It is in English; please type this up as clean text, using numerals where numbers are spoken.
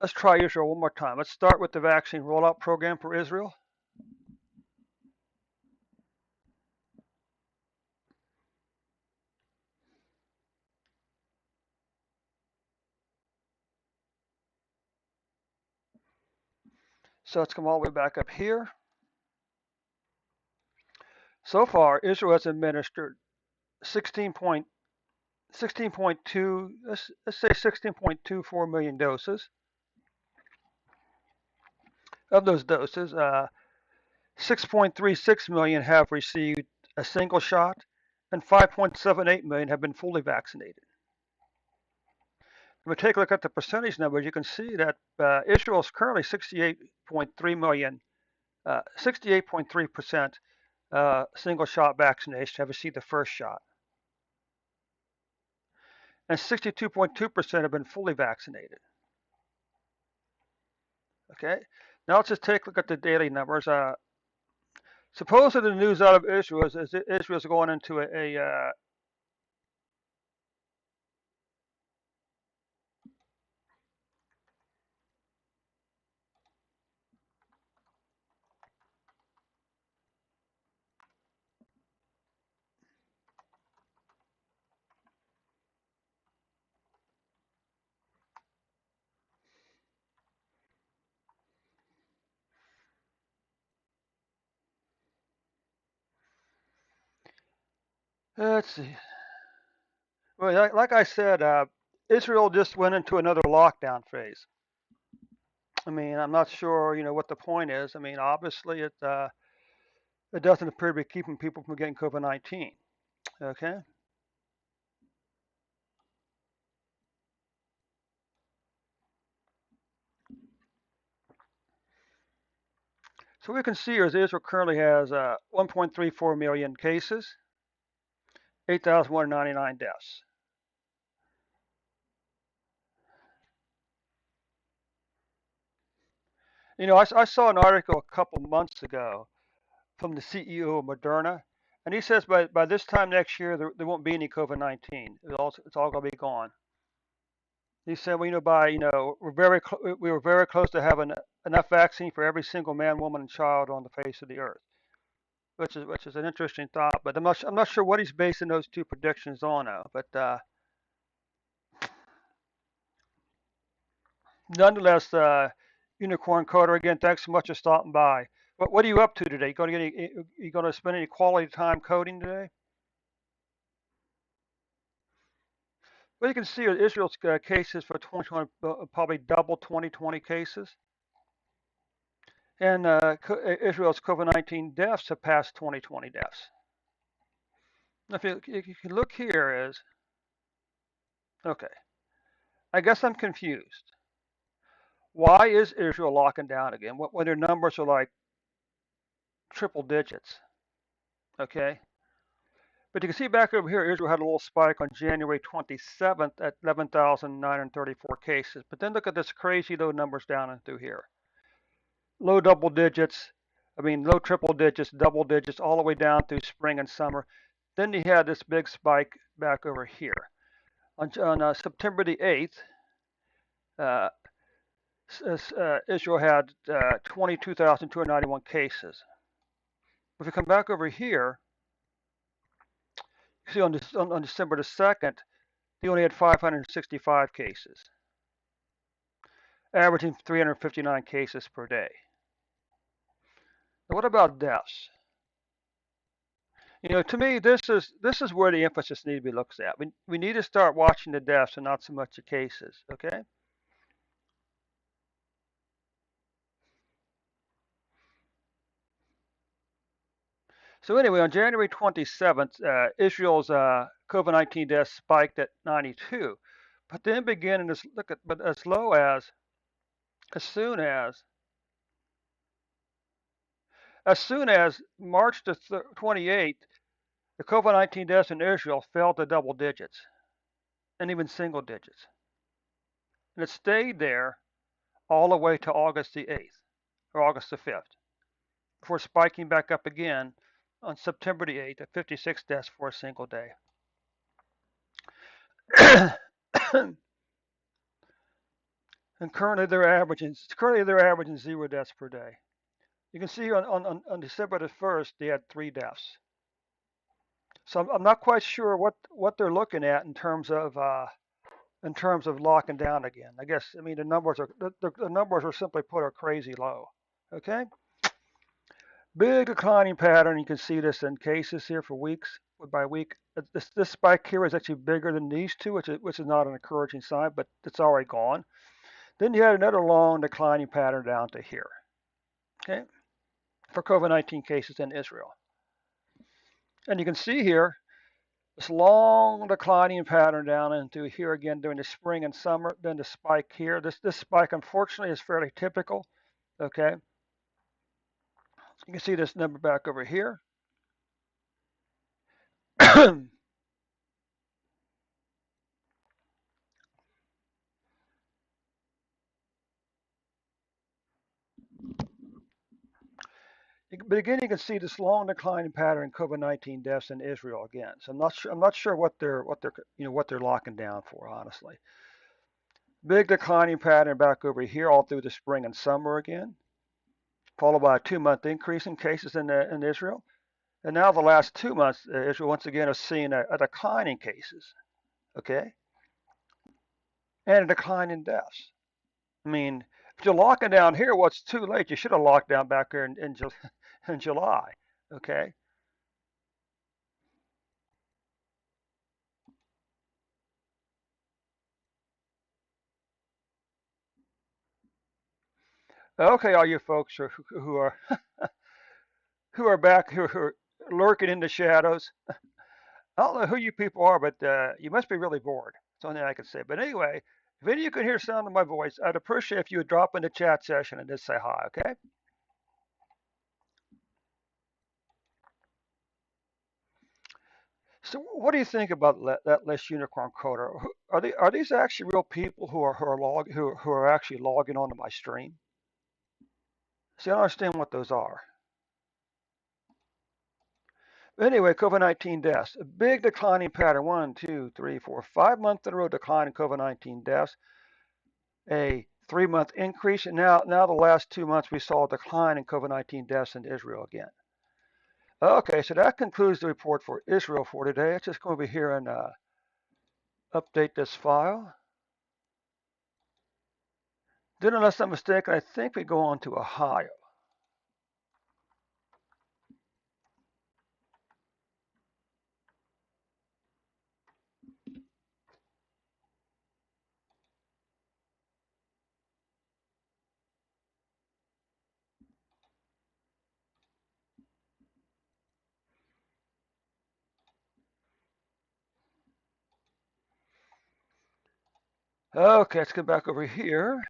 let's try Israel one more time. Let's start with the vaccine rollout program for Israel. So let's come all the way back up here. So far, Israel has administered 16.2, let's say 16.24 million doses. Of those doses, 6.36 million have received a single shot, and 5.78 million have been fully vaccinated. If we take a look at the percentage numbers, you can see that Israel is currently 68.3 million, 68.3% single shot vaccination have received the first shot, and 62.2% have been fully vaccinated. Okay, now let's just take a look at the daily numbers. Supposedly the news out of Israel is Israel is going into a let's see. Well, like I said, Israel just went into another lockdown phase. I mean, I'm not sure, what the point is. I mean, obviously, it doesn't appear to be keeping people from getting COVID-19. Okay. So we can see here is Israel currently has 1.34 million cases, 8,199 deaths. I saw an article a couple months ago from the CEO of Moderna, and he says by this time next year there won't be any COVID-19. It's all going to be gone. He said, well, we were very close to having enough vaccine for every single man, woman, and child on the face of the earth, which is an interesting thought. But I'm not sure what he's basing those two predictions on now. But nonetheless, Unicorn Coder, again, thanks so much for stopping by. What are you up to today? You going to spend any quality time coding today? Well, you can see Israel's cases for 2020 probably double 2020 cases, and Israel's COVID-19 deaths surpassed 2020 deaths. If you look here is, okay, I guess I'm confused. Why is Israel locking down again when their numbers are like triple digits? Okay. But you can see back over here, Israel had a little spike on January 27th at 11,934 cases. But then look at this crazy low numbers down and through here. Low double digits, low triple digits, double digits, all the way down through spring and summer. Then you had this big spike back over here. On September the 8th, Israel had 22,291 cases. If we come back over here, you see on December the 2nd, they only had 565 cases, averaging 359 cases per day. Now, what about deaths? To me, this is where the emphasis needs to be looked at. We need to start watching the deaths and not so much the cases. Okay. So anyway, on January 27th, Israel's COVID-19 deaths spiked at 92, but then began but as low as soon as March the 28th, the COVID-19 deaths in Israel fell to double digits and even single digits, and it stayed there all the way to August the 8th or August the 5th before spiking back up again on September the 8th at 56 deaths for a single day. And currently they're averaging 0 deaths per day. You can see on December the 1st, they had 3 deaths. So I'm not quite sure what they're looking at in terms of locking down again. I guess I mean the numbers are simply put are crazy low. Okay, big declining pattern. You can see this in cases here for weeks by week. This spike here is actually bigger than these two, which is not an encouraging sign, but it's already gone. Then you had another long declining pattern down to here. Okay, for COVID-19 cases in Israel, and you can see here this long declining pattern down into here again during the spring and summer, then the spike here. This spike, unfortunately, is fairly typical. Okay, you can see this number back over here. But again, you can see this long declining pattern in COVID-19 deaths in Israel again. So I'm not sure what they're locking down for, honestly. Big declining pattern back over here all through the spring and summer again, followed by a 2-month increase in cases in Israel. And now the last 2 months, Israel once again is seeing a decline in cases, okay, and a decline in deaths. I mean, if you're locking down here, well, it's too late. You should have locked down back here in July, okay? Okay, all you folks who are who are back who are lurking in the shadows. I don't know who you people are, but you must be really bored. That's the only thing I can say. But anyway, if any of you can hear sound of my voice, I'd appreciate if you would drop in the chat session and just say hi, okay? So, what do you think about that list unicorn coder? Are these actually real people who are actually logging onto my stream? See, I don't understand what those are. But anyway, COVID-19 deaths, a big declining pattern. 1, 2, 3, 4, 5 month in a row decline in COVID-19 deaths. A 3-month increase, and now the last 2 months we saw a decline in COVID-19 deaths in Israel again. Okay, so that concludes the report for Israel for today. Let's just go over here and update this file. Then, unless I'm mistaken, I think we go on to Ohio. Okay, let's get back over here.